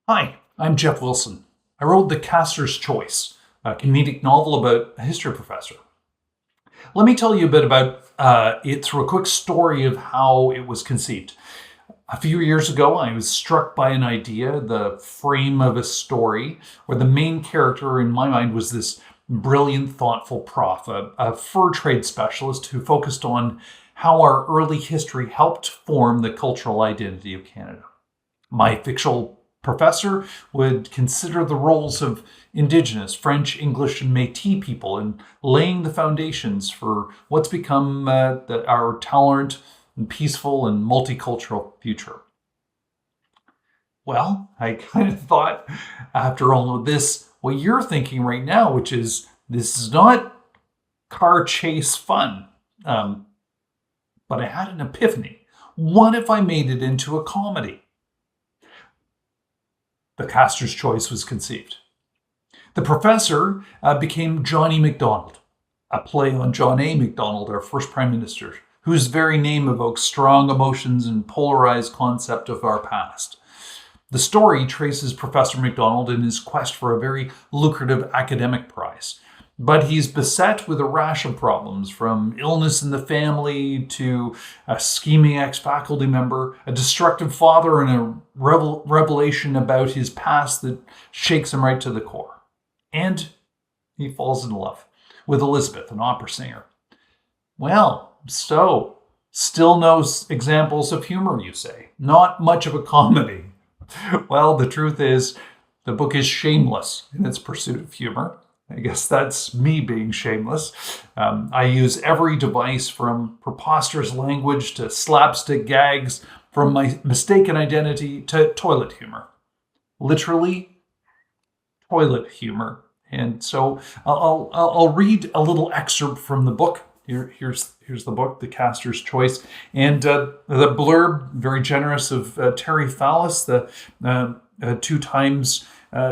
Hi, I'm Jeff Wilson. I wrote The Castors' Choice, a comedic novel about a history professor. Let me tell you a bit about it through a quick story of how it was conceived. A few years ago, I was struck by an idea, the frame of a story, where the main character in my mind was this brilliant, thoughtful prof, a fur trade specialist who focused on how our early history helped form the cultural identity of Canada. My fictional professor would consider the roles of Indigenous, French, English, and Métis people in laying the foundations for what's become our tolerant and peaceful and multicultural future. Well, I kind of thought after all of this, what you're thinking right now, which is this is not car chase fun. But I had an epiphany. What if I made it into a comedy? The Castors' Choice was conceived. The professor became Johnny McDonald, a play on John A. McDonald, our first prime minister, whose very name evokes strong emotions and polarized concept of our past. The story traces Professor McDonald in his quest for a very lucrative academic prize, but he's beset with a rash of problems, from illness in the family to a scheming ex-faculty member, a destructive father, and a revelation about his past that shakes him right to the core. And he falls in love with Elizabeth, an opera singer. Well, so, still no examples of humor, you say. Not much of a comedy. Well, the truth is, the book is shameless in its pursuit of humor. I guess that's me being shameless. I use every device from preposterous language to slapstick gags, from my mistaken identity to toilet humor. Literally, toilet humor. And so I'll read a little excerpt from the book. Here's the book, The Castors' Choice. And the blurb, very generous, of Terry Fallis, the 2 times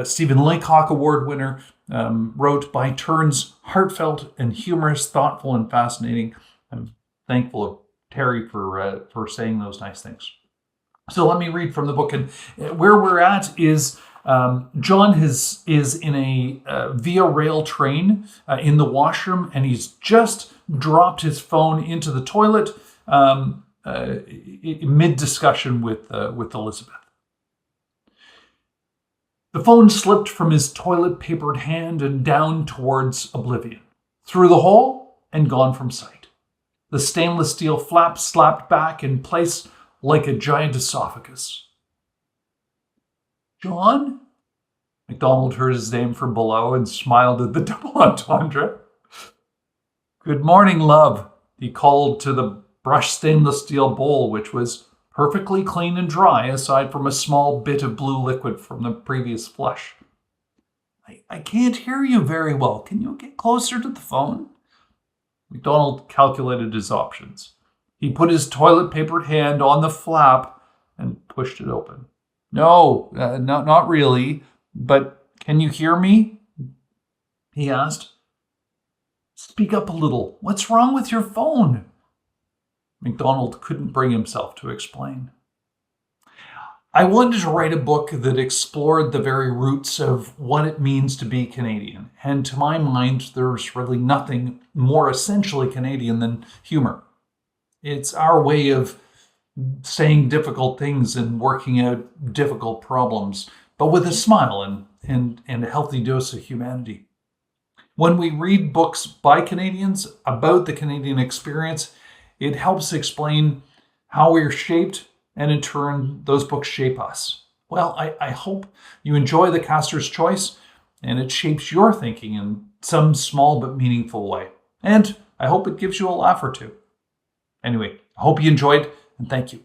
Stephen Laycock Award winner, wrote, by turns heartfelt and humorous, thoughtful and fascinating. I'm thankful of Terry for saying those nice things. So let me read from the book. And where we're at is John is in a Via Rail train in the washroom, and he's just dropped his phone into the toilet mid-discussion with Elizabeth. The phone slipped from his toilet-papered hand and down towards oblivion, through the hole and gone from sight. The stainless steel flap slapped back in place like a giant esophagus. John? McDonald heard his name from below and smiled at the double entendre. Good morning, love, he called to the brushed stainless steel bowl, which was perfectly clean and dry, aside from a small bit of blue liquid from the previous flush. I can't hear you very well. Can you get closer to the phone? McDonald calculated his options. He put his toilet-papered hand on the flap and pushed it open. No, not really, but can you hear me? He asked. Speak up a little. What's wrong with your phone? McDonald couldn't bring himself to explain. I wanted to write a book that explored the very roots of what it means to be Canadian. And to my mind, there's really nothing more essentially Canadian than humor. It's our way of saying difficult things and working out difficult problems, but with a smile and a healthy dose of humanity. When we read books by Canadians about the Canadian experience, it helps explain how we're shaped, and in turn, those books shape us. Well, I hope you enjoy The Castors' Choice, and it shapes your thinking in some small but meaningful way. And I hope it gives you a laugh or two. Anyway, I hope you enjoyed, and thank you.